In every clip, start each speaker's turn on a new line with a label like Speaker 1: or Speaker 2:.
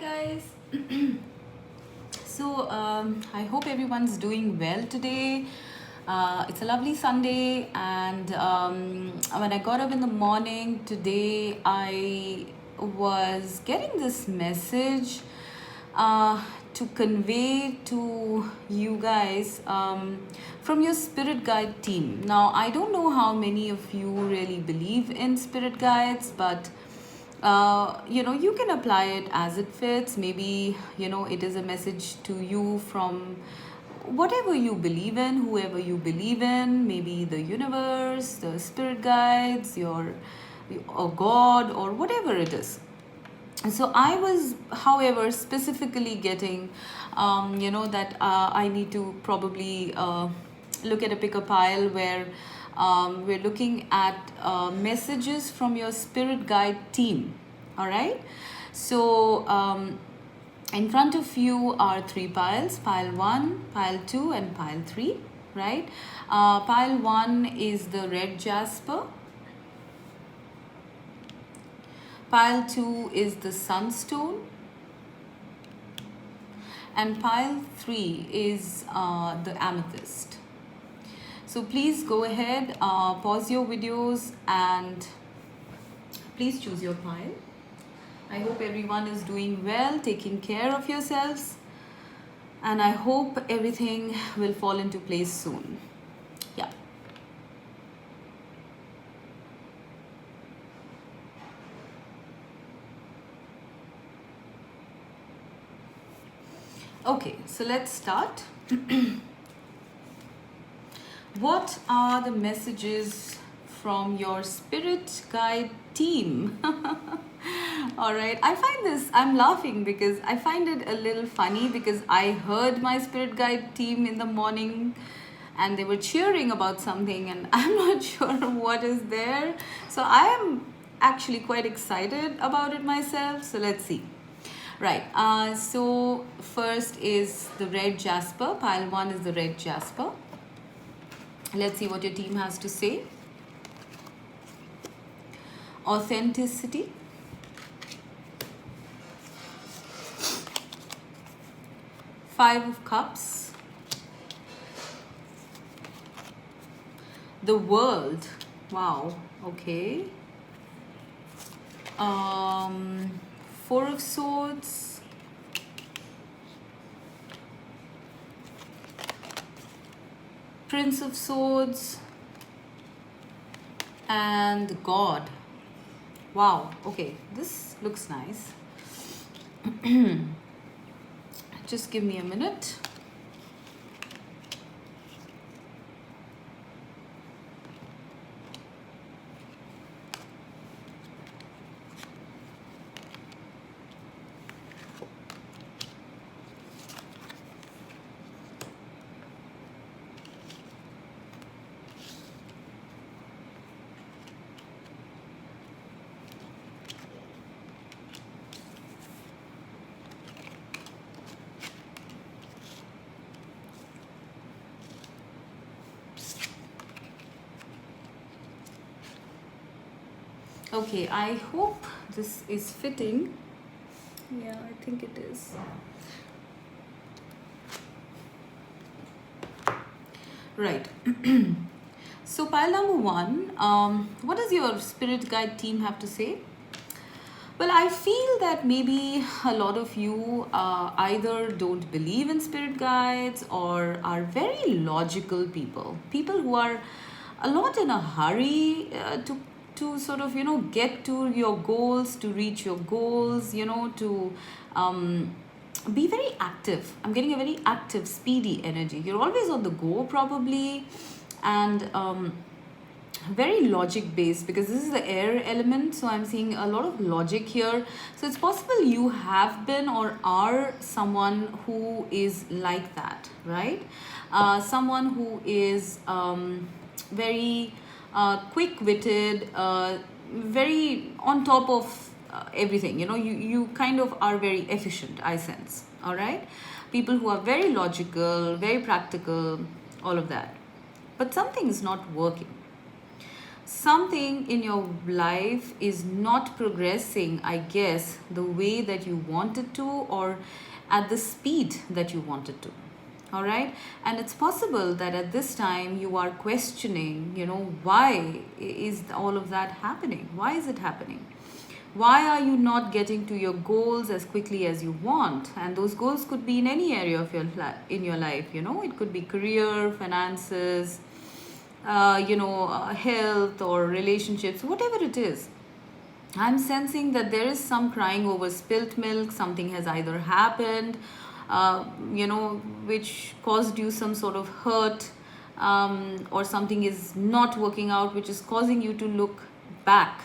Speaker 1: guys. I hope everyone's doing well today. It's a lovely Sunday, and when I got up in the morning today, I was getting this message to convey to you guys from your spirit guide team. Now, I don't know how many of you really believe in spirit guides, but you can apply it as it fits. Maybe it is a message to you from whatever you believe in, whoever you believe in, maybe the universe, the spirit guides, or God, or whatever it is. So I was, however, specifically getting that I need to probably look at a picker pile where we're looking at messages from your spirit guide team. All right. So in front of you are three piles: pile 1, pile 2, and pile 3. Right. Pile 1 is the red jasper. Pile 2 is the Sunstone, and pile 3 is the Amethyst. So please go ahead, pause your videos, and please choose your pile. I hope everyone is doing well, taking care of yourselves, and I hope everything will fall into place soon. Yeah. Okay, so let's start. What are the messages from your spirit guide team? All right, I'm laughing because I find it a little funny, because I heard my spirit guide team in the morning and they were cheering about something, and I'm not sure what is there. So I am actually quite excited about it myself. So let's see. Right, so first is the red jasper. Pile 1 is the red jasper. Let's see what your team has to say. Authenticity. Five of Cups. The world. Wow, okay. Four of Swords. Prince of Swords. And God. Wow, okay, this looks nice. Just give me a minute. Okay, I hope this is fitting. Yeah, I think it is. Right. So pile number 1, what does your spirit guide team have to say? Well, I feel that maybe a lot of you either don't believe in spirit guides or are very logical people. People who are a lot in a hurry to sort of, get to your goals, to reach your goals, to be very active. I'm getting a very active, speedy energy. You're always on the go probably, and very logic based, because this is the air element. So I'm seeing a lot of logic here. So it's possible you have been or are someone who is like that, right? Someone who is very quick-witted, very on top of everything. You kind of are very efficient, I sense. All right, people who are very logical, very practical, all of that. But something is not working. something in your life is not progressing, I guess, the way that you wanted to, or at the speed that you wanted to. All right. And it's possible that at this time you are questioning, why is all of that happening? Why is it happening? Why are you not getting to your goals as quickly as you want? And those goals could be in any area of in your life. It could be career, finances, health or relationships, whatever it is. I'm sensing that there is some crying over spilt milk. Something has either happened, which caused you some sort of hurt, or something is not working out, which is causing you to look back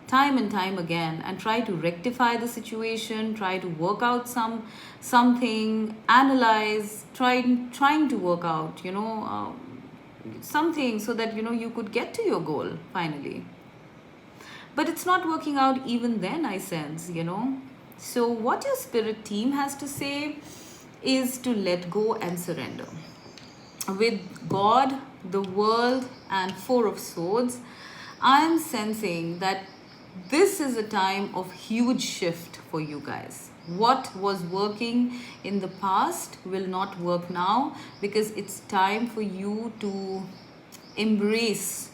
Speaker 1: time and time again and try to rectify the situation, try to work out something, analyze, trying to work out, something so that you could get to your goal finally. But it's not working out even then, I sense. So what your spirit team has to say is to let go and surrender. With God, the world, and Four of Swords, I am sensing that this is a time of huge shift for you guys. What was working in the past will not work now, because it's time for you to embrace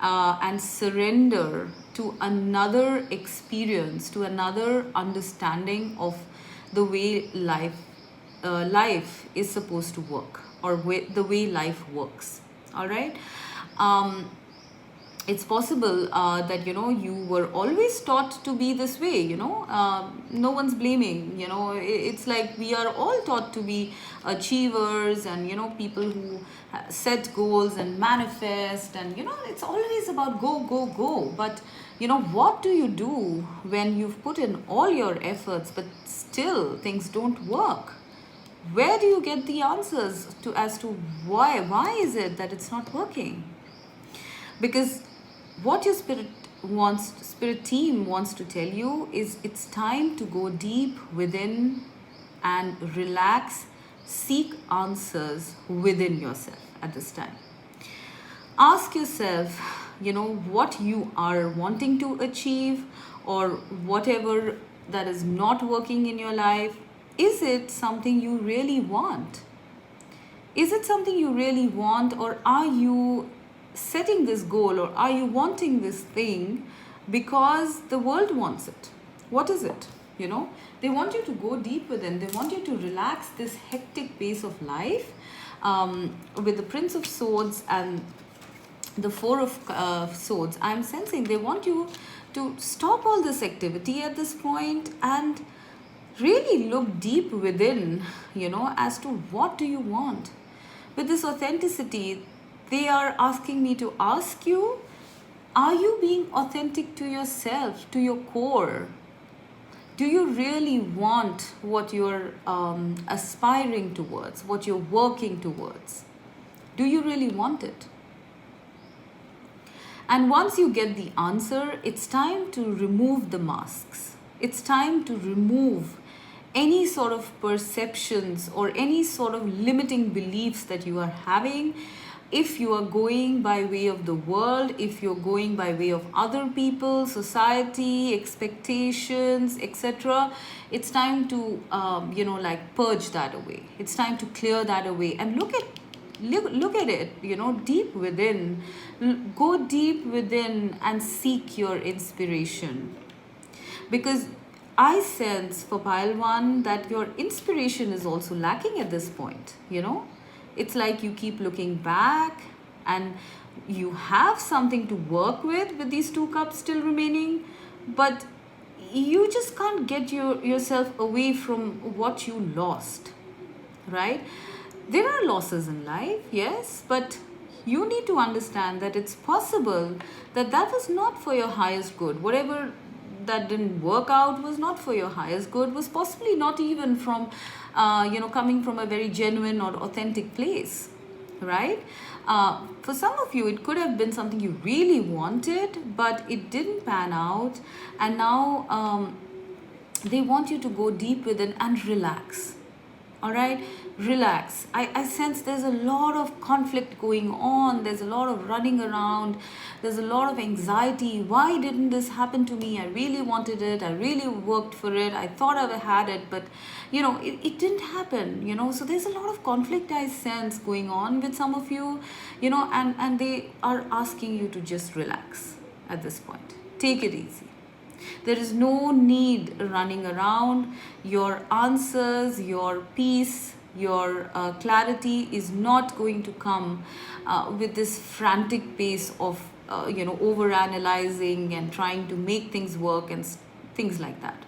Speaker 1: and surrender to another experience, to another understanding of the way life is supposed to work, or the way life works. All right. It's possible that you were always taught to be this way. No one's blaming. It's like we are all taught to be achievers, and people who set goals and manifest, and it's always about go, go, go. But what do you do when you've put in all your efforts but still things don't work? Where do you get the answers as to why is it that it's not working? Because what your spirit team wants to tell you is it's time to go deep within and relax, seek answers within yourself at this time. Ask yourself, what you are wanting to achieve, or whatever that is not working in your life. Is it something you really want? Is it something you really want, or are you setting this goal, or are you wanting this thing because the world wants it? What is it? They want you to go deep within. They want you to relax this hectic pace of life. With the Prince of Swords and the Four of Swords, I'm sensing they want you to stop all this activity at this point and really look deep within, as to what do you want. With this authenticity, they are asking me to ask you, are you being authentic to yourself, to your core? Do you really want what you're aspiring towards, what you're working towards? Do you really want it? And once you get the answer, it's time to remove the masks. It's time to remove any sort of perceptions or any sort of limiting beliefs that you are having. If you are going by way of the world, if you're going by way of other people, society, expectations, etc., it's time to purge that away. It's time to clear that away and look at it, deep within. Go deep within and seek your inspiration. Because I sense for pile 1 that your inspiration is also lacking at this point. It's like you keep looking back, and you have something to work with these 2 cups still remaining, but you just can't get yourself away from what you lost, right? There are losses in life, yes, but you need to understand that it's possible that was not for your highest good. Whatever that didn't work out was not for your highest good, was possibly not even from coming from a very genuine or authentic place, right? For some of you, it could have been something you really wanted, but it didn't pan out, and now they want you to go deep within and relax. All right, relax. I sense there's a lot of conflict going on, there's a lot of running around, there's a lot of anxiety. Why didn't this happen to me? I really wanted it, I really worked for it, I thought I had it, but it didn't happen. So there's a lot of conflict I sense going on with some of you, and they are asking you to just relax at this point. Take it easy. There is no need running around. Your answers, your peace, your clarity is not going to come with this frantic pace of, over analyzing and trying to make things work and things like that.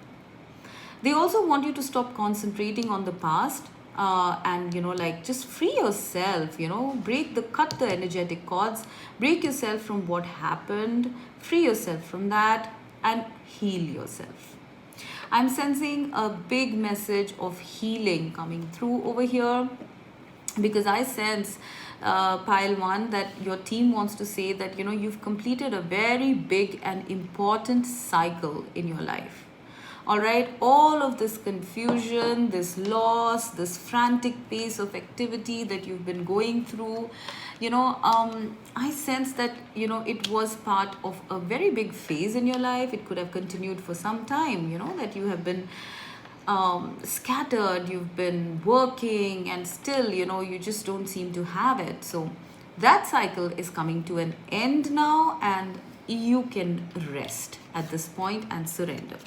Speaker 1: They also want you to stop concentrating on the past, and like just free yourself, cut the energetic cords, break yourself from what happened, free yourself from that, and heal yourself. I'm sensing a big message of healing coming through over here, because I sense, pile one, that your team wants to say that you've completed a very big and important cycle in your life. All right, all of this confusion, this loss, this frantic pace of activity that you've been going through, I sense that it was part of a very big phase in your life. It could have continued for some time, that you have been scattered, you've been working, and still you just don't seem to have it. So that cycle is coming to an end now, and you can rest at this point and surrender.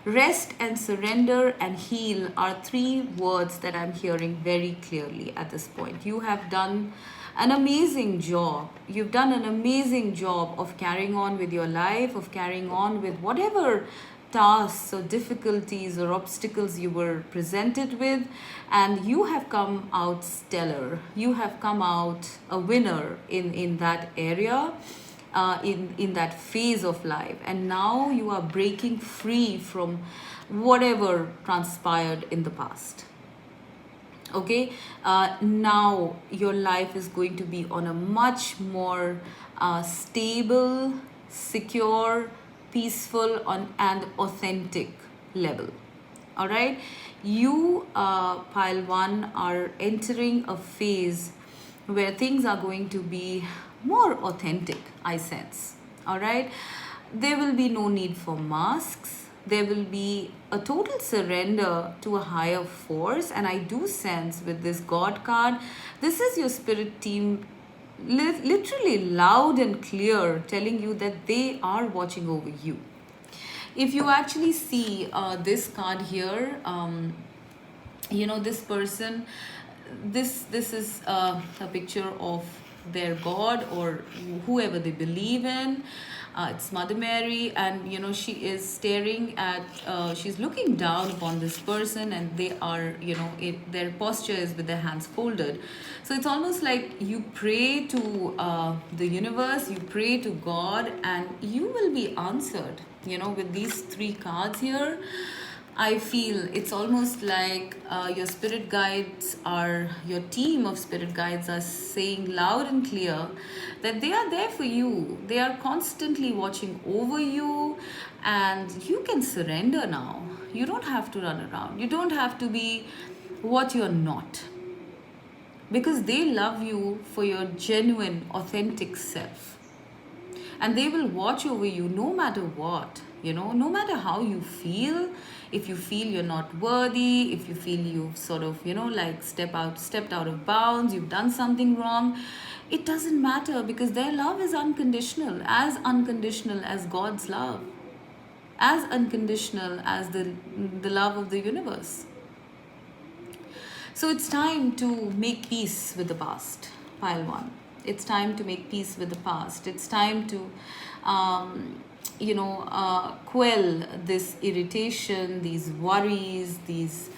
Speaker 1: Rest and surrender and heal are three words that I'm hearing very clearly at this point. You have done an amazing job. You've done an amazing job of carrying on with your life, of carrying on with whatever tasks or difficulties or obstacles you were presented with, and you have come out stellar. You have come out a winner in that area. In that phase of life, and now you are breaking free from whatever transpired in the past. Okay, now your life is going to be on a much more stable, secure, peaceful, and authentic level. All right, you, pile one, are entering a phase where things are going to be more authentic, I sense. All right, there will be no need for masks. There will be a total surrender to a higher force, and I do sense with this God card, this is your spirit team literally loud and clear telling you that they are watching over you. If you actually see this card here, this person, this is a picture of their God or whoever they believe in. It's Mother Mary, and she is staring at, she's looking down upon this person, and they are, their posture is with their hands folded. So it's almost like you pray to the universe, you pray to God, and you will be answered. With these three cards here, I feel it's almost like your spirit guides your team of spirit guides are saying loud and clear that they are there for you. They are constantly watching over you, and you can surrender now. You don't have to run around. You don't have to be what you're not, because they love you for your genuine, authentic self. And they will watch over you no matter what, no matter how you feel. If you feel you're not worthy, if you feel you've sort of, like stepped out of bounds, you've done something wrong, it doesn't matter, because their love is unconditional as God's love, as unconditional as the love of the universe. So it's time to make peace with the past, pile one. It's time to make peace with the past. It's time to quell this irritation, these worries, these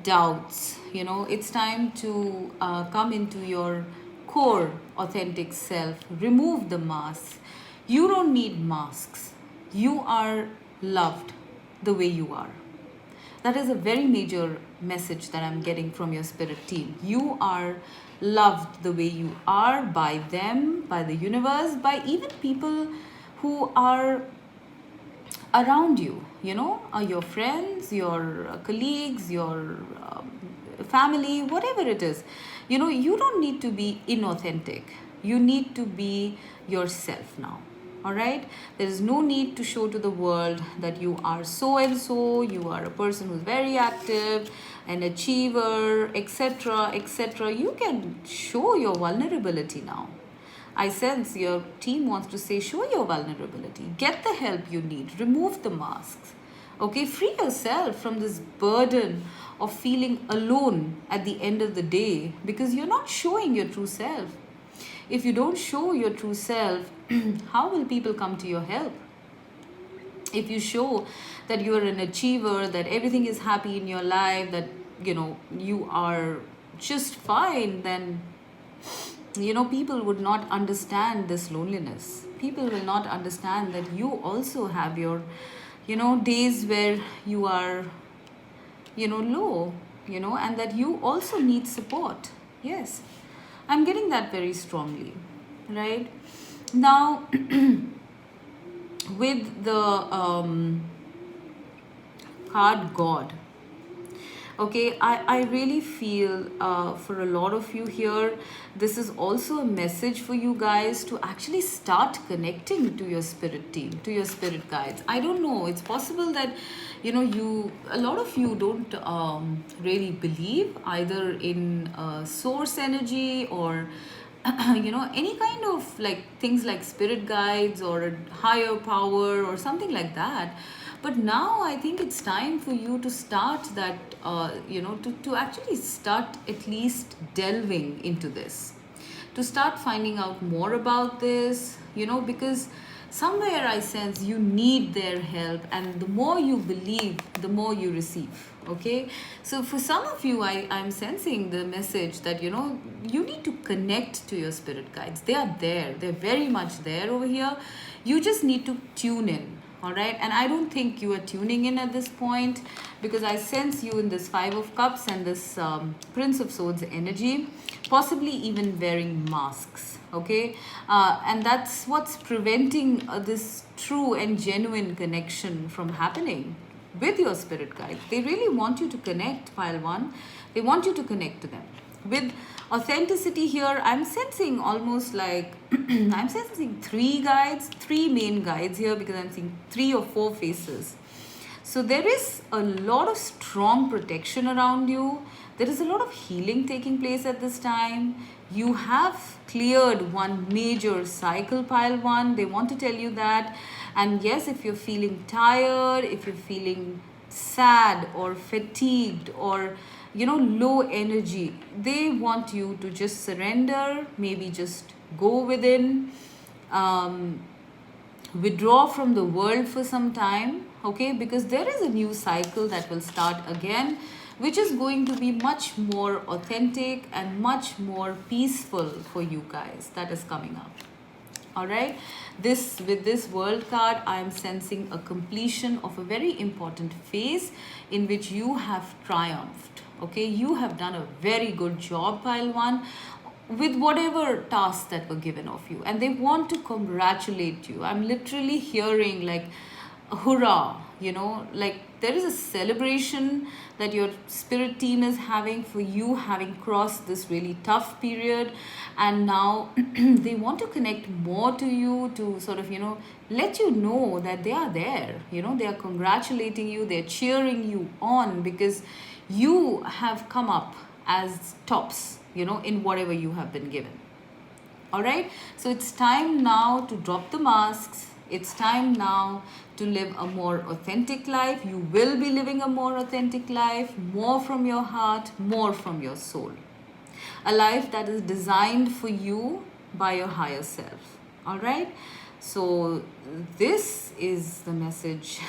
Speaker 1: doubts. It's time to come into your core authentic self. Remove the masks. You don't need masks. You are loved the way you are. That is a very major message that I'm getting from your spirit team. You are loved the way you are, by them, by the universe, by even people who are around you, your friends, your colleagues, your family, whatever it is. You don't need to be inauthentic. You need to be yourself now. All right? There is no need to show to the world that you are so and so, you are a person who's very active, an achiever, etc., etc. You can show your vulnerability now. I sense your team wants to say, show your vulnerability, get the help you need, remove the masks. Okay, free yourself from this burden of feeling alone at the end of the day because you're not showing your true self. If you don't show your true self, how will people come to your help? If you show that you are an achiever, that everything is happy in your life, that you are just fine, then people would not understand this loneliness. People will not understand that you also have your days where you are low, and that you also need support. Yes, I'm getting that very strongly, right? Now, with the card God, okay, I really feel for a lot of you here, this is also a message for you guys to actually start connecting to your spirit team, to your spirit guides. I don't know, it's possible that a lot of you don't really believe either in source energy or any kind of like things like spirit guides or a higher power or something like that. But now I think it's time for you to start that to actually start at least delving into this, to start finding out more about this, because somewhere I sense you need their help, and the more you believe, the more you receive. Okay, so for some of you, I'm sensing the message that you need to connect to your spirit guides. They are there, they're very much there over here. You just need to tune in. All right, and I don't think you are tuning in at this point, because I sense you in this Five of Cups and this Prince of Swords energy, possibly even wearing masks. Okay, and that's what's preventing this true and genuine connection from happening with your spirit guide. They really want you to connect, pile one. They want you to connect to them. With authenticity here, I'm sensing almost like I'm sensing three main guides here, because I'm seeing 3 or 4 faces. So there is a lot of strong protection around you. There is a lot of healing taking place at this time. You have cleared one major cycle, pile one. They want to tell you that. And yes, if you're feeling tired, if you're feeling sad or fatigued or low energy, they want you to just surrender, maybe just go within, withdraw from the world for some time. Okay, because there is a new cycle that will start again, which is going to be much more authentic and much more peaceful for you guys. That is coming up. All right, with this world card, I am sensing a completion of a very important phase in which you have triumphed. Okay, you have done a very good job, pile one, with whatever tasks that were given of you, and they want to congratulate you. I'm literally hearing like hurrah, like there is a celebration that your spirit team is having for you having crossed this really tough period, and now they want to connect more to you, to sort of let you know that they are there. They are congratulating you, they're cheering you on, because you have come up as tops in whatever you have been given. All right, so it's time now to drop the masks. It's time now to live a more authentic life. You will be living a more authentic life, more from your heart, more from your soul. A life that is designed for you by your higher self. All right, so this is the message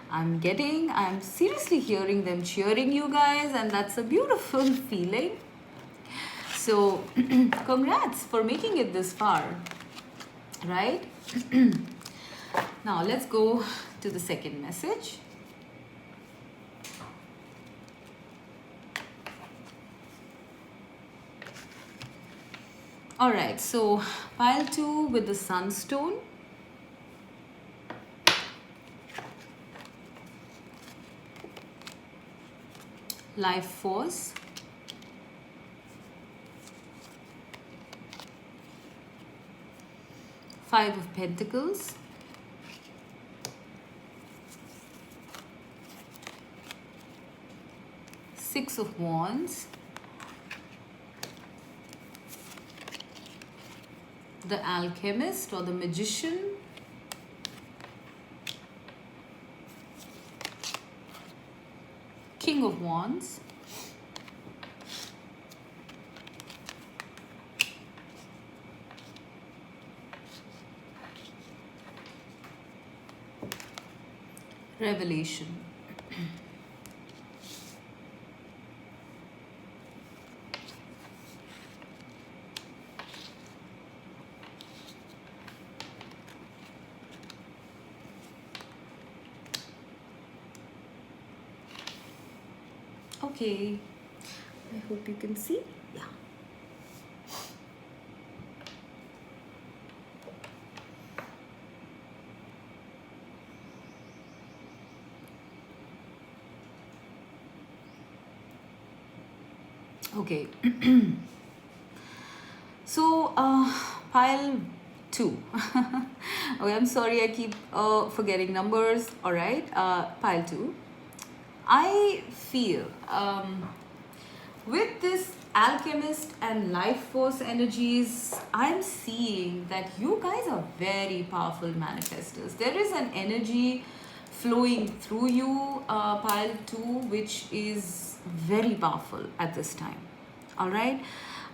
Speaker 1: I'm getting. I'm seriously hearing them cheering you guys, and that's a beautiful feeling. So congrats for making it this far, right? Now let's go to the second message. All right, so pile 2 with the Sunstone. life force, Five of Pentacles, Six of Wands, the Alchemist or the Magician, King of Wands, Revelation. Okay, I hope you can see. Yeah. Okay. So, pile 2. Okay, I'm sorry I keep forgetting numbers. All right, pile 2. I feel with this alchemist and life force energies, I'm seeing that you guys are very powerful manifestors. There is an energy flowing through you, pile 2, which is very powerful at this time. All right.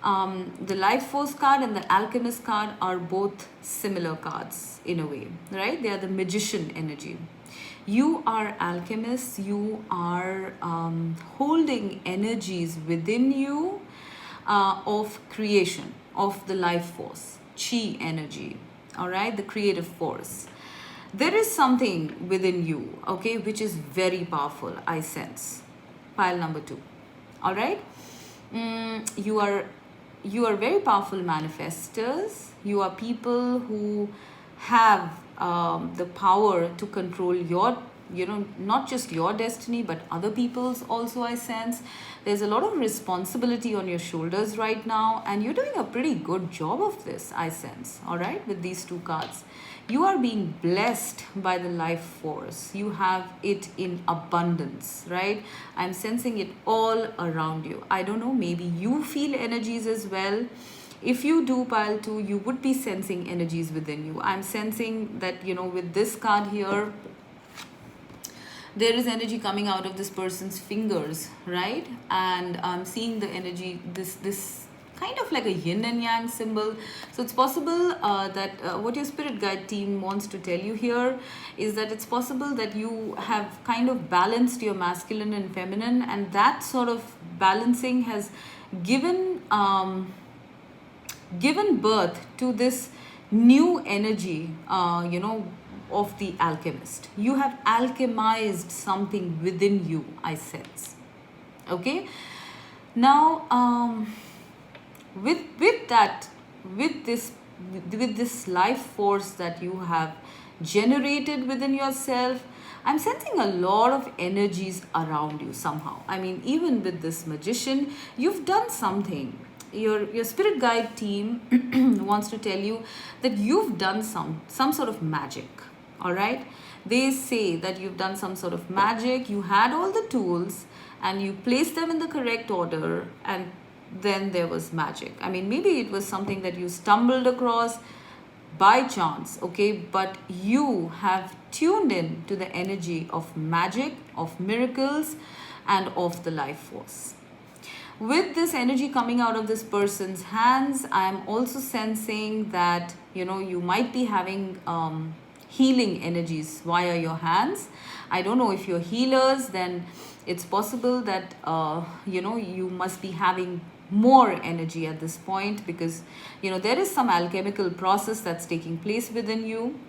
Speaker 1: The life force card and the alchemist card are both similar cards in a way, right? They are the magician energy. You are alchemists, you are holding energies within you of creation, of the life force, chi energy, all right, the creative force. There is something within you, okay, which is very powerful, I sense. Pile number 2, all right. You are very powerful manifestors. You are people who have the power to control your, not just your destiny, but other people's also, I sense. There's a lot of responsibility on your shoulders right now, and you're doing a pretty good job of this, I sense, all right, with these 2 cards. You are being blessed by the life force. You have it in abundance, right? I'm sensing it all around you. I don't know, maybe you feel energies as well. If you do, pile 2, you would be sensing energies within you. I'm sensing that, with this card here, there is energy coming out of this person's fingers, right? And I'm seeing the energy, this kind of like a yin and yang symbol. So it's possible that what your spirit guide team wants to tell you here is that it's possible that you have kind of balanced your masculine and feminine, and that sort of balancing has given given birth to this new energy, of the alchemist. You have alchemized something within you, I sense. Okay. Now, with this life force that you have generated within yourself, I'm sensing a lot of energies around you somehow. I mean, even with this magician, you've done something. Your spirit guide team wants to tell you that you've done some sort of magic. All right, they say that you've done some sort of magic. You had all the tools and you placed them in the correct order, and then there was magic. I mean, maybe it was something that you stumbled across by chance, okay, but you have tuned in to the energy of magic, of miracles, and of the life force. With this energy coming out of this person's hands, I'm also sensing that, you might be having healing energies via your hands. I don't know if you're healers, then it's possible that, you must be having more energy at this point, because, there is some alchemical process that's taking place within you.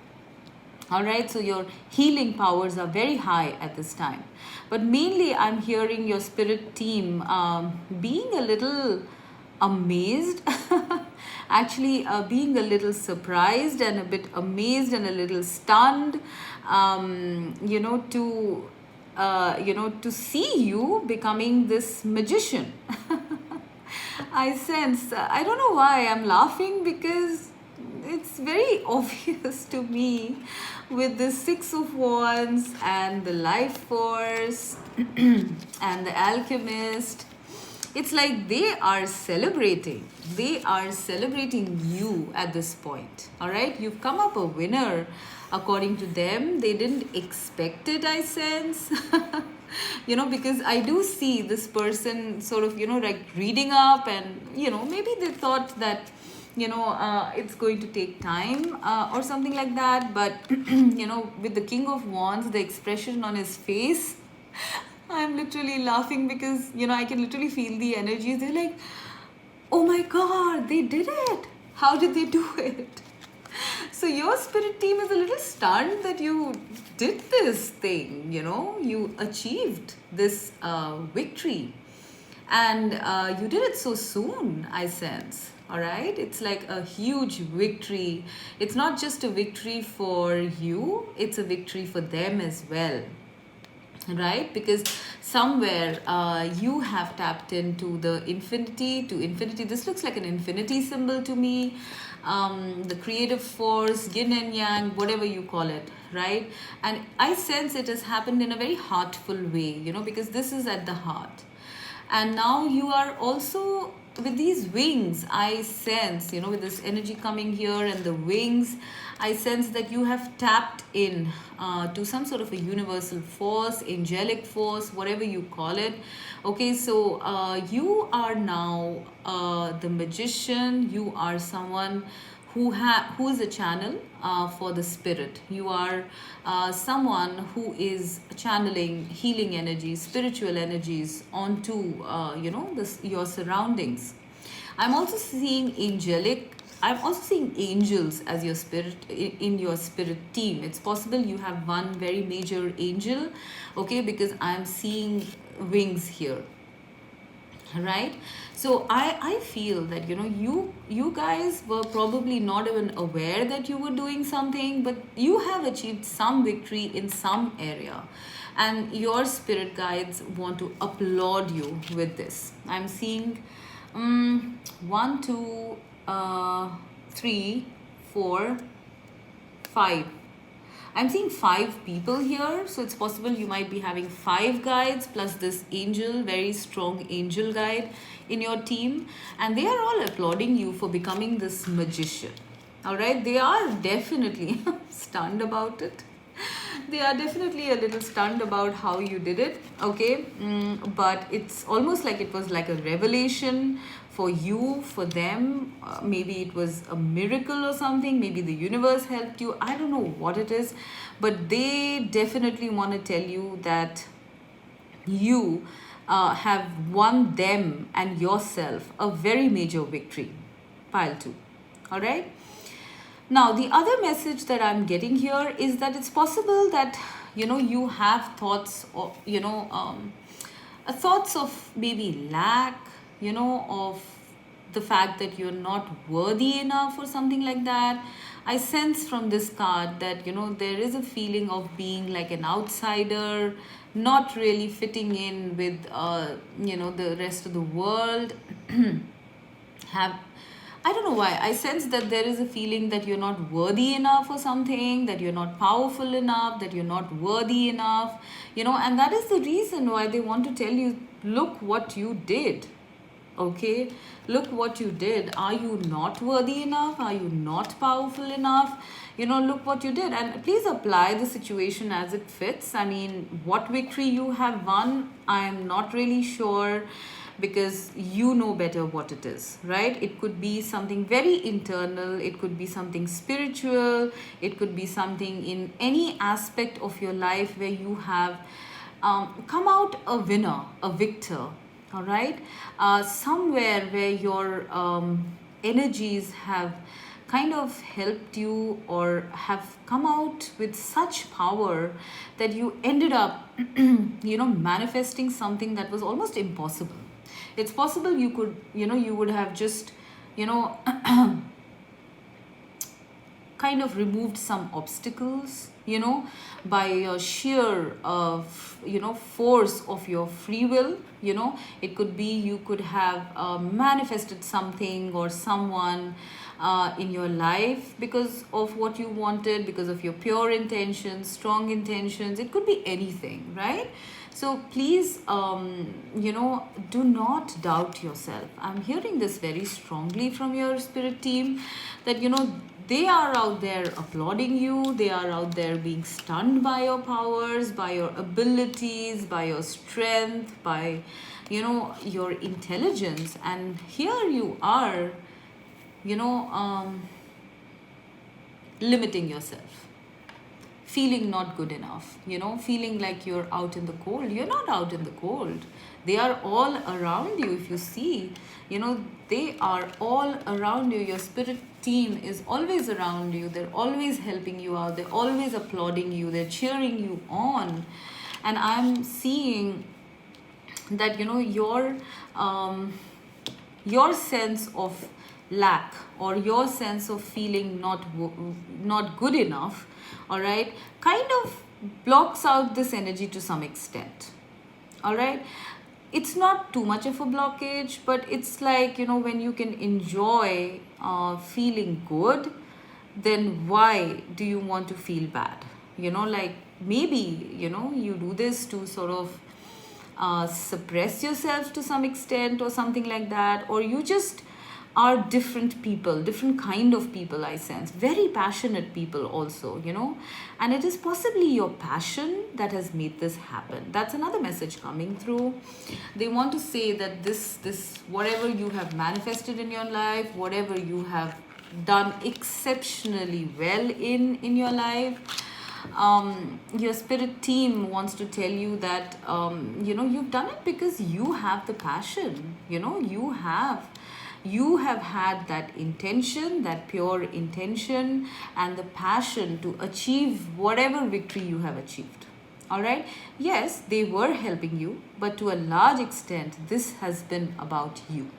Speaker 1: All right, so your healing powers are very high at this time. But mainly I'm hearing your spirit team being a little amazed, actually being a little surprised and a bit amazed and a little stunned, to to see you becoming this magician. I sense, I don't know why I'm laughing, because it's very obvious to me with the Six of Wands and the Life Force and the Alchemist. It's like they are celebrating. They are celebrating you at this point. All right? You've come up a winner according to them. They didn't expect it, I sense. Because I do see this person sort of, like reading up, and, maybe they thought that, it's going to take time or something like that. But, with the King of Wands, the expression on his face, I'm literally laughing because, I can literally feel the energies. They're like, oh my God, they did it. How did they do it? So your spirit team is a little stunned that you did this thing, you achieved this victory. And you did it so soon, I sense. All right? It's like a huge victory. It's not just a victory for you, it's a victory for them as well. Right? Because somewhere you have tapped into the infinity to infinity. This looks like an infinity symbol to me. The creative force, yin and yang, whatever you call it, right? And I sense it has happened in a very heartful way, because this is at the heart. And now you are also with these wings. I sense, with this energy coming here and the wings, I sense that you have tapped in to some sort of a universal force, angelic force, whatever you call it. Okay, so you are now the magician. You are someone who is a channel for the spirit. You are someone who is channeling healing energies, spiritual energies onto your surroundings. I'm also seeing angels as your spirit in your spirit team. It's possible you have one very major angel, okay, because I'm seeing wings here. Right? So I feel that you guys were probably not even aware that you were doing something, but you have achieved some victory in some area, and your spirit guides want to applaud you with this. I'm seeing 1 2 3 4 5. I'm seeing 5 people here, so it's possible you might be having 5 guides plus this angel, very strong angel guide in your team, and they are all applauding you for becoming this magician. All right, they are definitely stunned about it. They are definitely a little stunned about how you did it, okay? But it's almost like it was like a revelation for you, for them. Maybe it was a miracle or something. Maybe the universe helped you. I don't know what it is. But they definitely want to tell you that you have won them and yourself a very major victory. Pile 2. All right? Now, the other message that I'm getting here is that it's possible that, you have thoughts of, thoughts of maybe lack, of the fact that you're not worthy enough or something like that. I sense from this card that, there is a feeling of being like an outsider, not really fitting in with, the rest of the world. I don't know why. I sense that there is a feeling that you're not worthy enough or something, that you're not powerful enough, that you're not worthy enough, and that is the reason why they want to tell you, look what you did. Okay, look what you did. Are you not worthy enough? Are you not powerful enough? Look what you did. And please apply the situation as it fits. I mean, what victory you have won, I'm not really sure, because you know better what it is, right? It could be something very internal, it could be something spiritual, it could be something in any aspect of your life where you have come out a winner, a victor, all right? Somewhere where your energies have kind of helped you or have come out with such power that you ended up manifesting something that was almost impossible. It's possible you could, you would have just, kind of removed some obstacles, by your sheer force of your free will. It could be you could have manifested something or someone in your life because of what you wanted, because of your pure intentions, strong intentions. It could be anything, right? So please, do not doubt yourself. I'm hearing this very strongly from your spirit team, that, they are out there applauding you. They are out there being stunned by your powers, by your abilities, by your strength, by, your intelligence. And here you are, limiting yourself, feeling not good enough, feeling like you're out in the cold. You're not out in the cold. They are all around you. If you see, they are all around you. Your spirit team is always around you. They're always helping you out. They're always applauding you. They're cheering you on. And I'm seeing that, your sense of lack, or your sense of feeling not good enough, all right, kind of blocks out this energy to some extent. All right, it's not too much of a blockage, but it's like, when you can enjoy feeling good, then why do you want to feel bad? Like, maybe, you do this to sort of suppress yourself to some extent, or something like that, or you just are different people, different kind of people. I sense very passionate people also, and it is possibly your passion that has made this happen. That's another message coming through. They want to say that this whatever you have manifested in your life, whatever you have done exceptionally well in your life, your spirit team wants to tell you that, you've done it because you have the passion. You have had that intention, that pure intention, and the passion to achieve whatever victory you have achieved. All right, yes, they were helping you, but to a large extent this has been about you.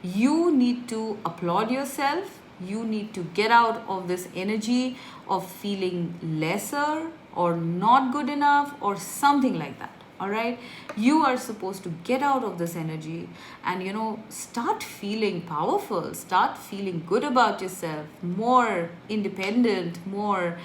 Speaker 1: You need to applaud yourself. You need to get out of this energy of feeling lesser or not good enough or something like that. All right, you are supposed to get out of this energy and, start feeling powerful, start feeling good about yourself, more independent, more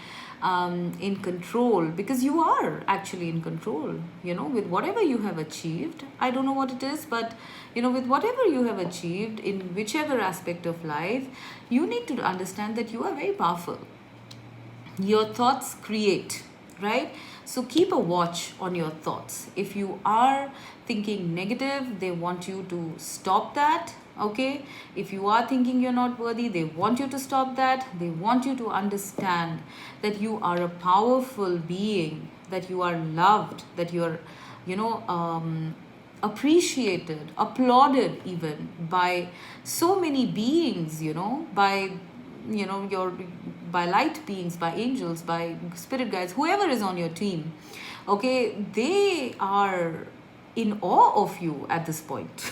Speaker 1: in control, because you are actually in control, with whatever you have achieved. I don't know what it is, but, with whatever you have achieved in whichever aspect of life, you need to understand that you are very powerful. Your thoughts create, right? So keep a watch on your thoughts. If you are thinking negative, they want you to stop that. Okay, if you are thinking you're not worthy, they want you to stop that. They want you to understand that you are a powerful being, that you are loved, that you are, appreciated, applauded even by so many beings, by your by light beings, by angels, by spirit guides, whoever is on your team. Okay, they are in awe of you at this point.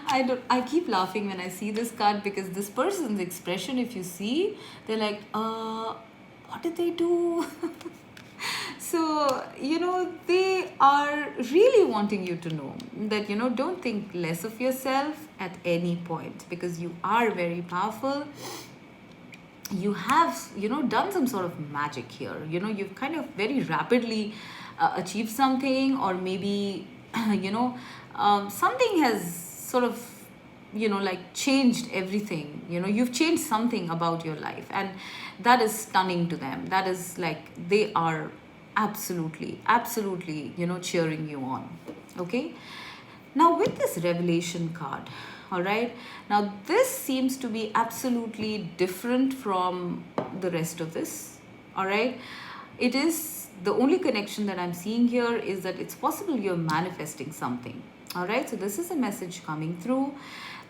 Speaker 1: I keep laughing when I see this card, because this person's expression, if you see, they're like, what did they do? So, they are really wanting you to know that, don't think less of yourself at any point, because you are very powerful. You have, done some sort of magic here. You've kind of very rapidly achieved something, or maybe, something has sort of, like changed everything. You've changed something about your life, and that is stunning to them. That is like, they are absolutely, cheering you on. Okay. Now, with this revelation card, all right, now this seems to be absolutely different from the rest of this. All right, it is the only connection that I'm seeing here is that it's possible you're manifesting something. All right, so this is a message coming through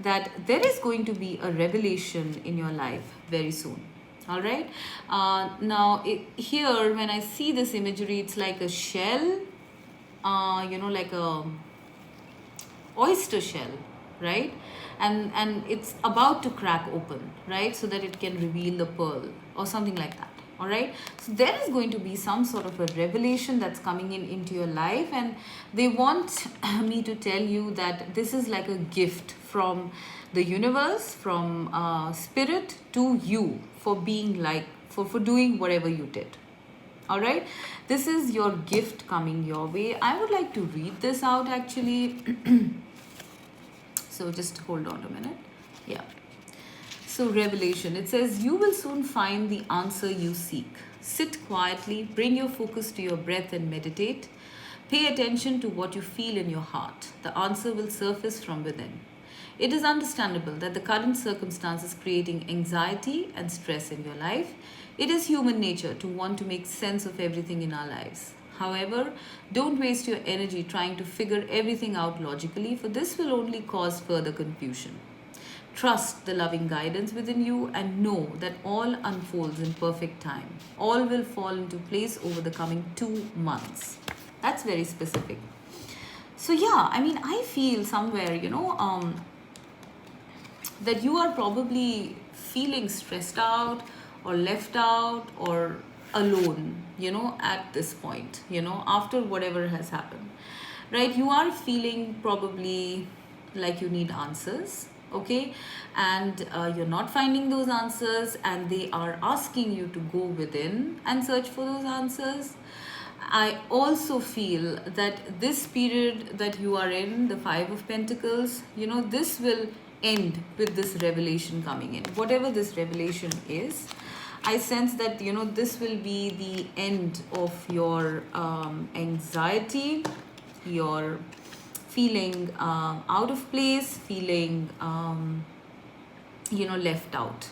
Speaker 1: that there is going to be a revelation in your life very soon. All right, now here when I see this imagery, it's like a shell, like a oyster shell. right? And it's about to crack open, right, so that it can reveal the pearl or something like that. All right, so there is going to be some sort of a revelation that's coming in into your life, and they want me to tell you that this is like a gift from the universe, from spirit to you, for being like, for doing whatever you did. All right, this is your gift coming your way. I would like to read this out actually. So just hold on a minute. Yeah. So, revelation, it says, you will soon find the answer you seek. Sit quietly, bring your focus to your breath and meditate. Pay attention to what you feel in your heart. The answer will surface from within. It is understandable that the current circumstance is creating anxiety and stress in your life. It is human nature to want to make sense of everything in our lives. However, don't waste your energy trying to figure everything out logically, for this will only cause further confusion. Trust the loving guidance within you and know that all unfolds in perfect time. All will fall into place over the coming 2 months. That's very specific. So yeah, I mean, I feel somewhere, that you are probably feeling stressed out or left out or alone, at this point, after whatever has happened, right? You are feeling probably like you need answers, okay? And you're not finding those answers, and they are asking you to go within and search for those answers. I also feel that this period that you are in, the Five of Pentacles, this will end with this revelation coming in. Whatever this revelation is, I sense that, this will be the end of your anxiety, your feeling out of place, feeling, left out.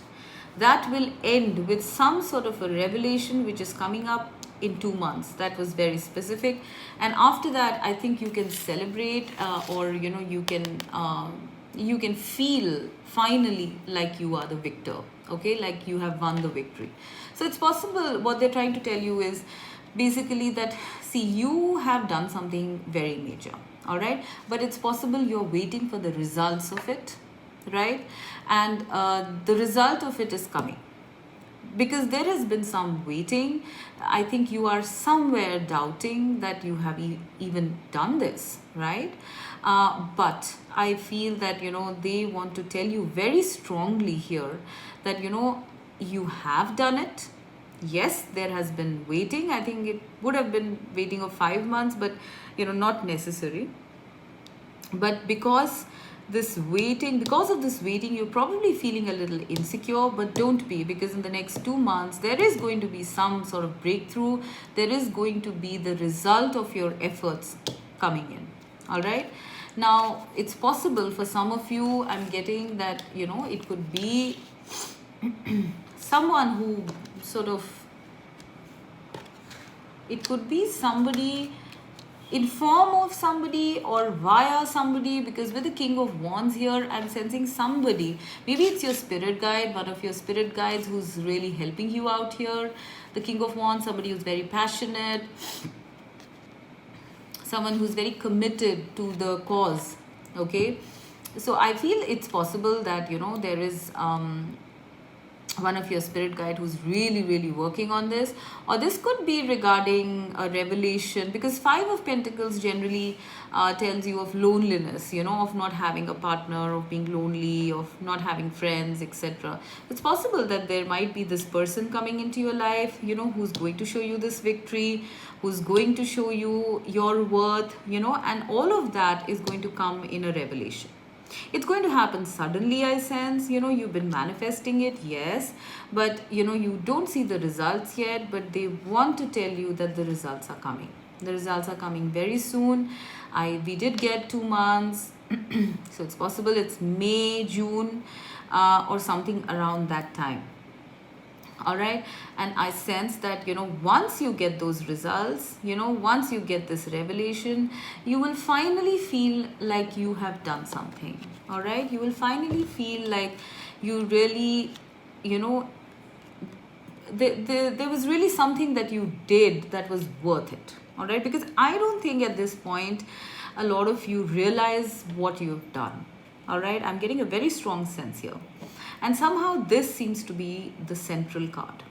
Speaker 1: That will end with some sort of a revelation which is coming up in 2 months. That was very specific. And after that, I think you can celebrate, or you can feel finally like you are the victor, okay, like you have won the victory. So it's possible, what they're trying to tell you is basically that, see, you have done something very major, all right, but it's possible you're waiting for the results of it, right? And the result of it is coming, because there has been some waiting. I think you are somewhere doubting that you have even done this, right? But I feel that, they want to tell you very strongly here that, you have done it. Yes, there has been waiting. I think it would have been waiting of 5 months, but, not necessary. But because of this waiting, you're probably feeling a little insecure, but don't be, because in the next 2 months, there is going to be some sort of breakthrough. There is going to be the result of your efforts coming in. All right. Now, it's possible for some of you, I'm getting that, it could be someone who sort of, it could be somebody in form of somebody or via somebody, because with the King of Wands here, I'm sensing somebody, maybe it's your spirit guide, one of your spirit guides who's really helping you out here. The King of Wands, somebody who's very passionate, someone who's very committed to the cause, okay? So I feel it's possible that, there is one of your spirit guide who's really, really working on this, or this could be regarding a revelation, because Five of Pentacles generally tells you of loneliness, of not having a partner, of being lonely, of not having friends, etc. It's possible that there might be this person coming into your life, who's going to show you this victory, who's going to show you your worth, and all of that is going to come in a revelation. It's going to happen suddenly, I sense. You've been manifesting it, yes, but you don't see the results yet, but they want to tell you that the results are coming. The results are coming very soon. We did get 2 months, so it's possible it's May, June, or something around that time. All right, and I sense that, once you get those results, once you get this revelation, you will finally feel like you have done something. All right, you will finally feel like you really, there was really something that you did that was worth it. All right, because I don't think at this point a lot of you realize what you've done. All right, I'm getting a very strong sense here. And somehow this seems to be the central card.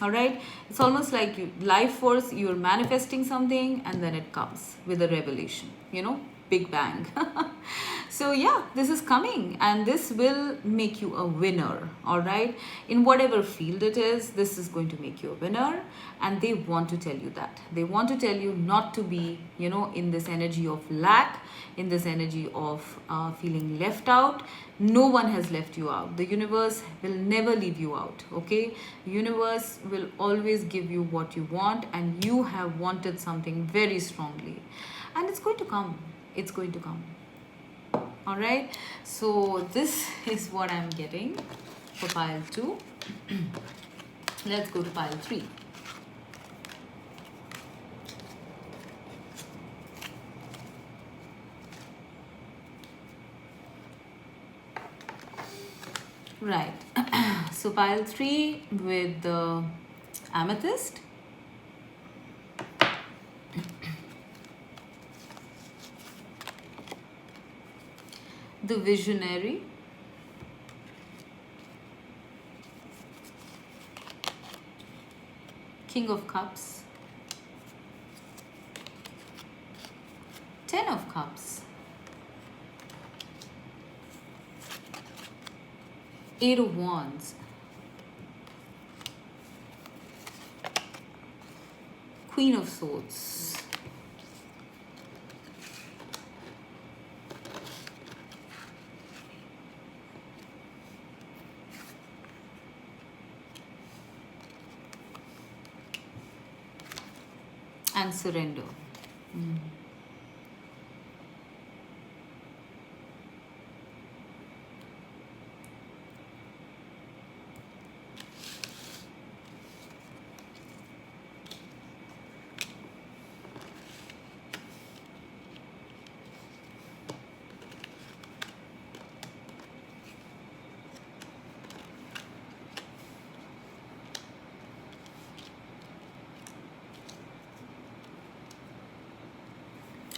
Speaker 1: All right, it's almost like life force, you're manifesting something and then it comes with a revelation, big bang. So yeah, this is coming and this will make you a winner. All right, in whatever field it is, this is going to make you a winner. And they want to tell you that. They want to tell you not to be, in this energy of lack, in this energy of feeling left out. No one has left you out. The universe will never leave you out. Okay, the universe will always give you what you want, and you have wanted something very strongly, and it's going to come. It's going to come. All right, so this is what I'm getting for pile 2. Let's go to pile 3. Right. So pile 3 with the amethyst. The visionary. King of Cups. 10 of Cups. 8 of Wands. Queen of Swords. And surrender.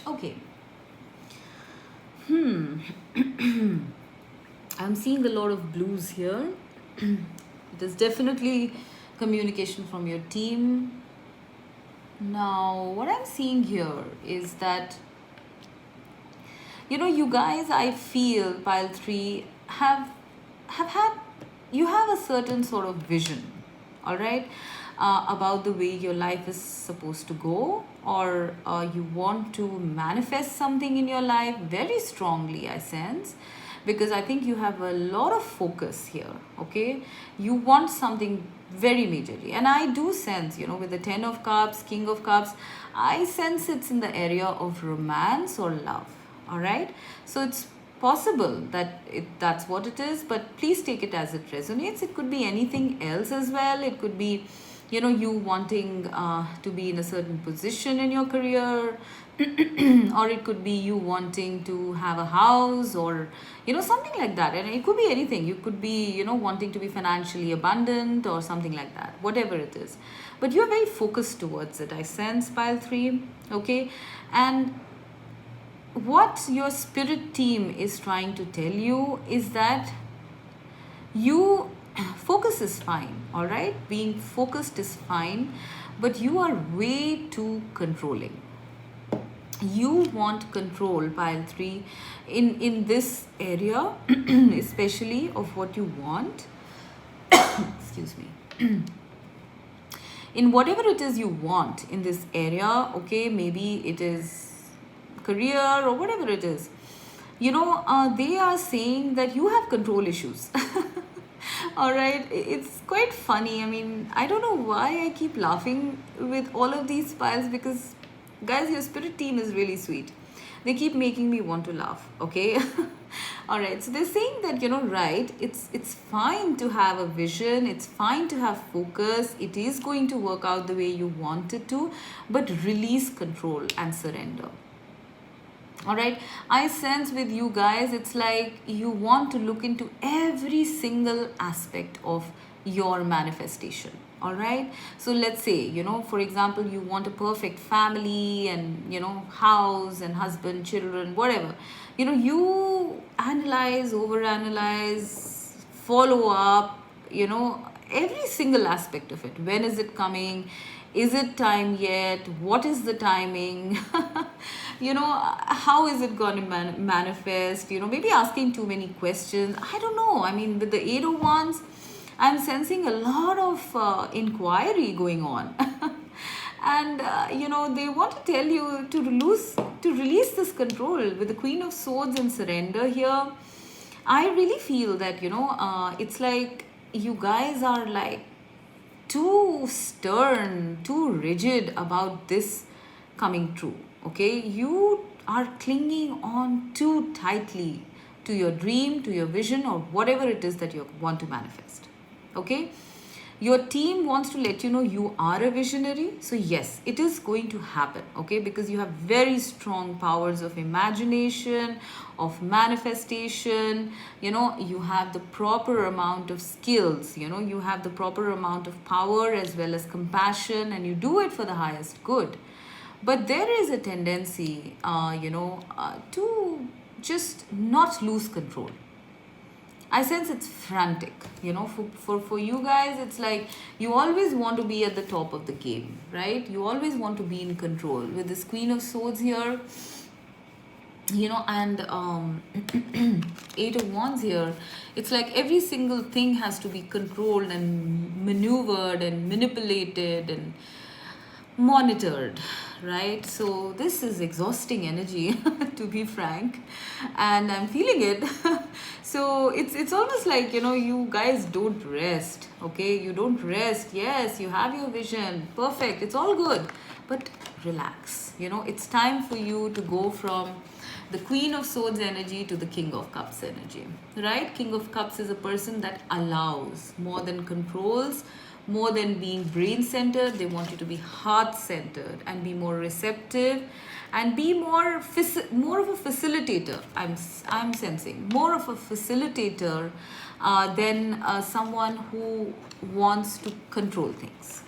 Speaker 1: Okay. I'm seeing a lot of blues here. It is definitely communication from your team. Now, what I'm seeing here is that, you guys, I feel pile 3 have had, you have a certain sort of vision, all right, about the way your life is supposed to go, or you want to manifest something in your life very strongly, I sense, because I think you have a lot of focus here. Okay, you want something very majorly, and I do sense, with the 10 of Cups, King of Cups, I sense it's in the area of romance or love. All right, so it's possible that that's what it is, but please take it as it resonates. It could be anything else as well. It could be, you wanting to be in a certain position in your career, or it could be you wanting to have a house, or something like that. And it could be anything. You could be wanting to be financially abundant or something like that, whatever it is, but you're very focused towards it, I sense, pile 3. Okay, and what your spirit team is trying to tell you is that you focus is fine, all right, being focused is fine, but you are way too controlling. You want control, pile 3, in this area, especially of what you want. Excuse me. In whatever it is you want in this area, okay, maybe it is career or whatever it is, they are saying that you have control issues. All right, it's quite funny. I mean, I don't know why I keep laughing with all of these piles, because guys, your spirit team is really sweet. They keep making me want to laugh. Okay. All right, so they're saying that, right, it's fine to have a vision, it's fine to have focus, it is going to work out the way you want it to, but release control and surrender. All right, I sense with you guys, it's like you want to look into every single aspect of your manifestation. All right. So let's say, for example, you want a perfect family and, house and husband, children, whatever. You analyze, overanalyze, follow up, every single aspect of it. When is it coming? Is it time yet? What is the timing? How is it going to manifest? Maybe asking too many questions. I don't know. I mean, with the 801s, I'm sensing a lot of inquiry going on. And they want to tell you to release this control. With the Queen of Swords and surrender here, I really feel that it's like you guys are like too stern, too rigid about this coming true. Okay, you are clinging on too tightly to your dream, to your vision, or whatever it is that you want to manifest. Okay, your team wants to let you know you are a visionary. So yes, it is going to happen. Okay, because you have very strong powers of imagination, of manifestation. You have the proper amount of skills. You have the proper amount of power as well as compassion, and you do it for the highest good. But there is a tendency to just not lose control. I sense it's frantic. For you guys, it's like you always want to be at the top of the game, right? You always want to be in control. With this Queen of Swords here, and Eight of Wands here, it's like every single thing has to be controlled and maneuvered and manipulated and monitored, right? So this is exhausting energy, to be frank, and I'm feeling it. So it's almost like you guys don't rest. Okay, you don't rest. Yes, you have your vision, perfect, it's all good, but relax. It's time for you to go from the Queen of Swords energy to the King of Cups energy, right? King of Cups is a person that allows more than controls, more than being brain centered. They want you to be heart centered and be more receptive and be more of a facilitator. I'm sensing more of a facilitator than someone who wants to control things.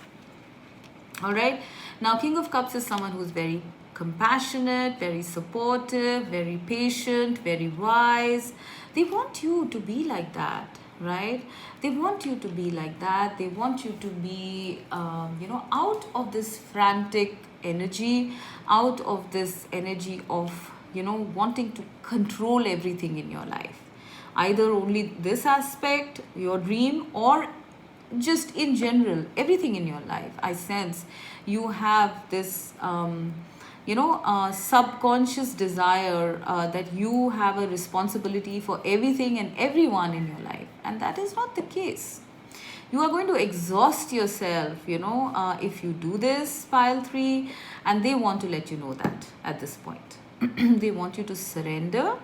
Speaker 1: All right. Now, King of Cups is someone who's very compassionate, very supportive, very patient, very wise. They want you to be like that, right? They want you to be like that. They want you to be, out of this frantic energy, out of this energy of, wanting to control everything in your life. Either only this aspect, your dream, or just in general, everything in your life. I sense you have this subconscious desire that you have a responsibility for everything and everyone in your life, and that is not the case. You are going to exhaust yourself if you do this, pile 3, and they want to let you know that at this point. They want you to surrender.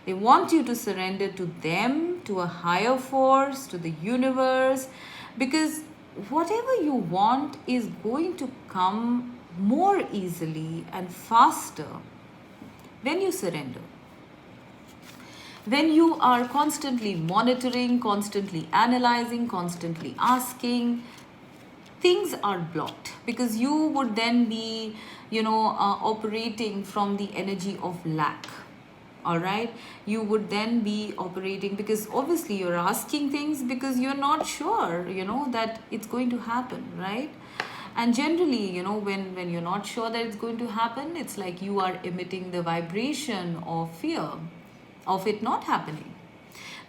Speaker 1: They want you to surrender to them, to a higher force, to the universe, because whatever you want is going to come more easily and faster when you surrender. When you are constantly monitoring, constantly analyzing, constantly asking, things are blocked, because you would then be operating from the energy of lack. All right, you would then be operating, because obviously you're asking things because you're not sure that it's going to happen, right? And generally when you're not sure that it's going to happen, it's like you are emitting the vibration of fear of it not happening.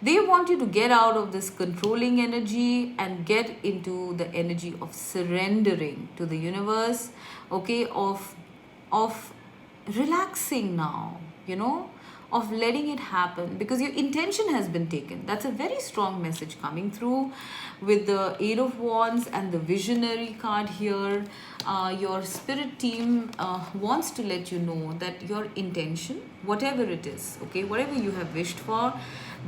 Speaker 1: They want you to get out of this controlling energy and get into the energy of surrendering to the universe, okay, of relaxing now, of letting it happen, because your intention has been taken. That's a very strong message coming through with the Eight of Wands and the Visionary card here. Your spirit team wants to let you know that your intention, whatever it is, okay, whatever you have wished for,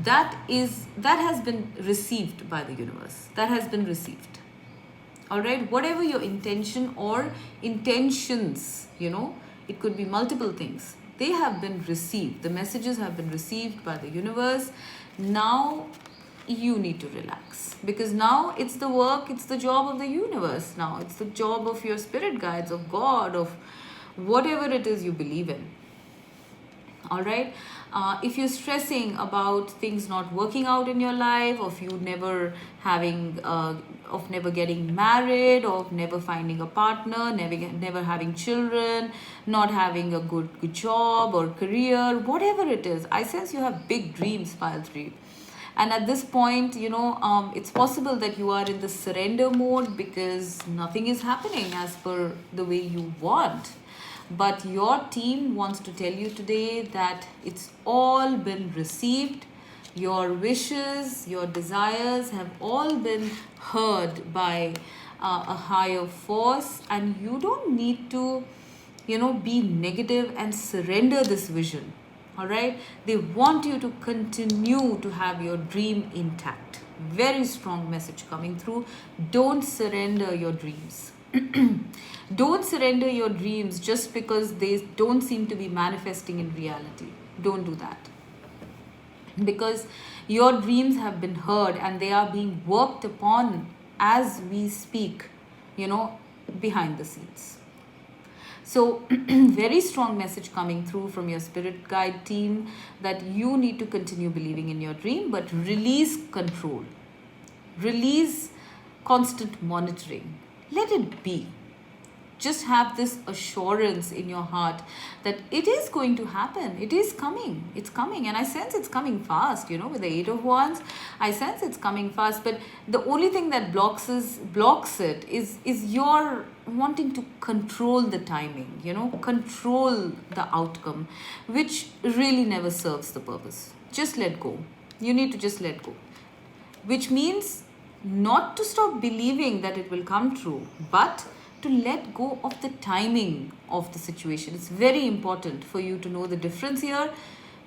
Speaker 1: that has been received by the universe. That has been received. All right, whatever your intention or intentions, it could be multiple things. They have been received. The messages have been received by the universe. Now you need to relax, because now it's the work, it's the job of the universe. Now it's the job of your spirit guides, of God, of whatever it is you believe in. All right. If you're stressing about things not working out in your life, of you never having of never getting married, of never finding a partner, never having children, not having a good job or career, whatever it is, I sense you have big dreams, pile 3. And at this point, it's possible that you are in the surrender mode because nothing is happening as per the way you want. But your team wants to tell you today that it's all been received. Your wishes, your desires have all been heard by a higher force, and you don't need to, be negative and surrender this vision. All right. They want you to continue to have your dream intact. Very strong message coming through. Don't surrender your dreams. Don't surrender your dreams just because they don't seem to be manifesting in reality. Don't do that. Because your dreams have been heard and they are being worked upon as we speak, behind the scenes. So, very strong message coming through from your spirit guide team that you need to continue believing in your dream, but release control. Release constant monitoring. Let it be. Just have this assurance in your heart that it is going to happen. It is coming. It's coming. And I sense it's coming fast, with the 8 of Wands. I sense it's coming fast. But the only thing that blocks it is your wanting to control the timing, control the outcome, which really never serves the purpose. Just let go. You need to just let go. Which means not to stop believing that it will come true, but to let go of the timing of the situation. It's very important for you to know the difference here.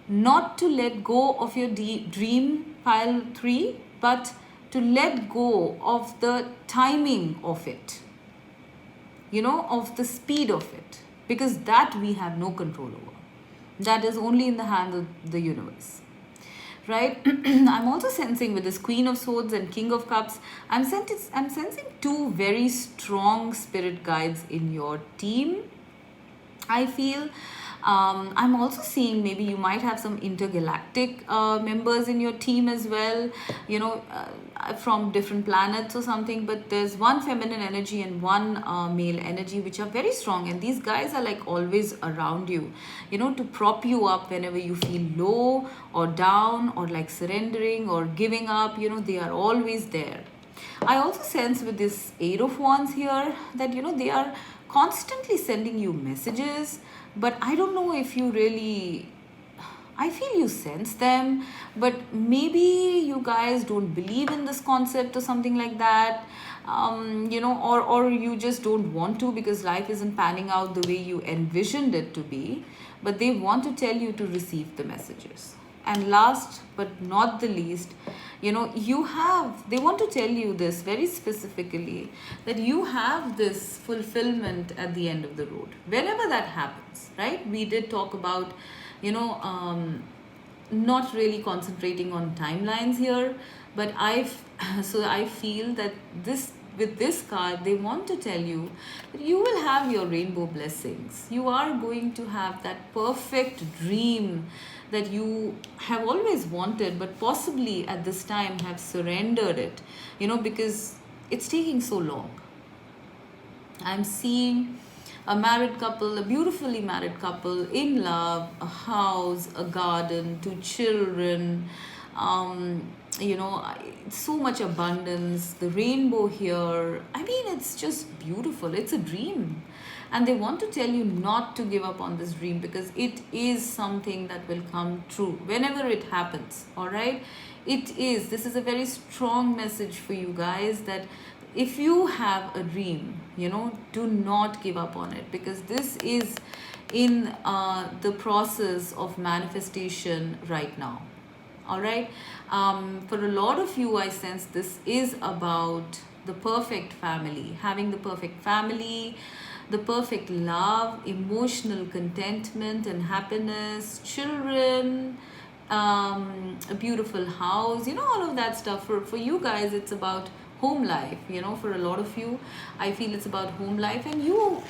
Speaker 1: Not to let go of your dream, pile 3, but to let go of the timing of it, of the speed of it, because that we have no control over. That is only in the hands of the universe. Right? I'm also sensing with this Queen of Swords and King of Cups, I'm sensing 2 very strong spirit guides in your team. I feel I'm also seeing maybe you might have some intergalactic members in your team as well, from different planets or something. But there's one feminine energy and one male energy which are very strong. And these guys are like always around you, to prop you up whenever you feel low or down or like surrendering or giving up. They are always there. I also sense with this 8 of Wands here that, they are constantly sending you messages, but I don't know if you really, I feel you sense them, but maybe you guys don't believe in this concept or something like that, or you just don't want to because life isn't panning out the way you envisioned it to be, but they want to tell you to receive the messages. And last but not the least, they want to tell you this very specifically, that you have this fulfillment at the end of the road. Whenever that happens, right? We did talk about, not really concentrating on timelines here, but I feel that with this card, they want to tell you that you will have your rainbow blessings. You are going to have that perfect dream that you have always wanted, but possibly at this time have surrendered it, because it's taking so long. I'm seeing a married couple, a beautifully married couple in love, a house, a garden, 2 children, so much abundance, the rainbow here. I mean, it's just beautiful. It's a dream. And they want to tell you not to give up on this dream because it is something that will come true whenever it happens. All right. This is a very strong message for you guys that if you have a dream, do not give up on it, because this is in the process of manifestation right now. All right. For a lot of you, I sense this is about the perfect family, having the perfect family, the perfect love, emotional contentment and happiness, children, a beautiful house, all of that stuff. For you guys, it's about home life. For a lot of you, I feel it's about home life, and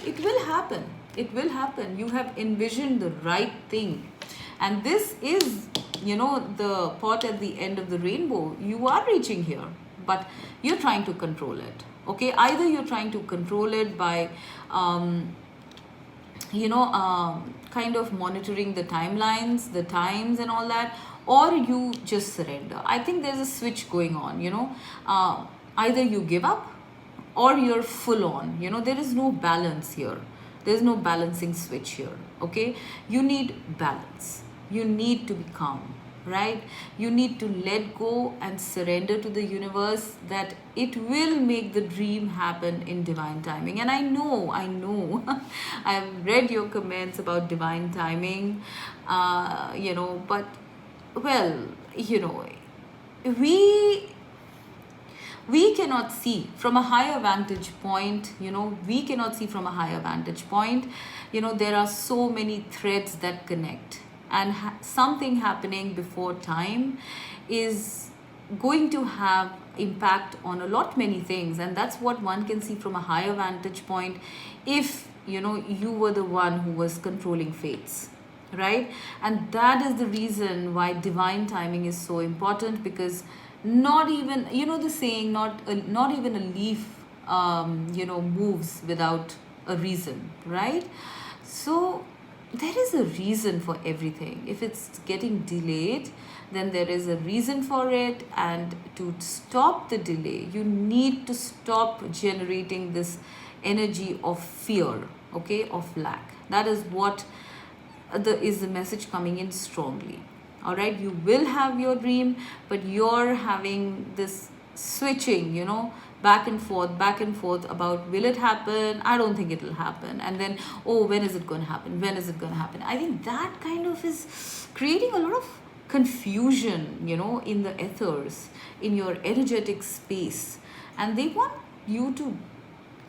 Speaker 1: it will happen. It will happen. You have envisioned the right thing, and this is, the pot at the end of the rainbow. You are reaching here, but you're trying to control it. Okay, either you're trying to control it by kind of monitoring the timelines, the times, and all that, or you just surrender. I think there's a switch going on. Either you give up or you're full on. There is no balance here. There's no balancing switch here. Okay, you need balance. You need to be calm, right? You need to let go and surrender to the universe that it will make the dream happen in divine timing. And I know I've read your comments about divine timing, but well, we we cannot see from a higher vantage point. We cannot see from a higher vantage point. There are so many threads that connect, and something happening before time is going to have impact on a lot many things, and that's what one can see from a higher vantage point. If you were the one who was controlling fates, right? And that is the reason why divine timing is so important, because not even, the saying, not even a leaf moves without a reason, right? So there is a reason for everything. If it's getting delayed, then there is a reason for it. And to stop the delay, you need to stop generating this energy of fear, okay, of lack. That is what is the message coming in strongly. All right, you will have your dream, but you're having this switching, back and forth about, will it happen? I don't think it will happen. And then, oh, when is it going to happen? When is it going to happen? I think that kind of is creating a lot of confusion, in the ethers, in your energetic space. And they want you to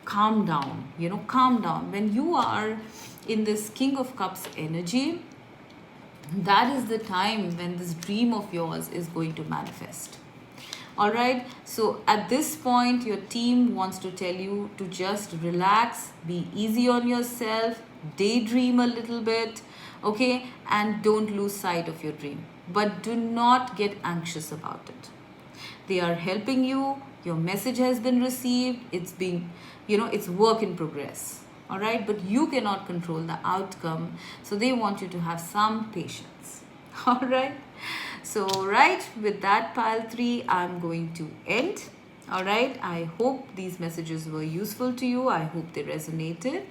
Speaker 1: calm down. Calm down. When you are in this King of Cups energy, that is the time when this dream of yours is going to manifest. All right, so at this point, your team wants to tell you to just relax, be easy on yourself, daydream a little bit, okay, and don't lose sight of your dream. But do not get anxious about it. They are helping you. Your message has been received. It's being, it's work in progress. All right, but you cannot control the outcome. So they want you to have some patience. All right. So, right, with that, pile 3, I'm going to end. All right. I hope these messages were useful to you. I hope they resonated.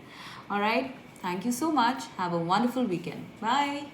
Speaker 1: All right. Thank you so much. Have a wonderful weekend. Bye.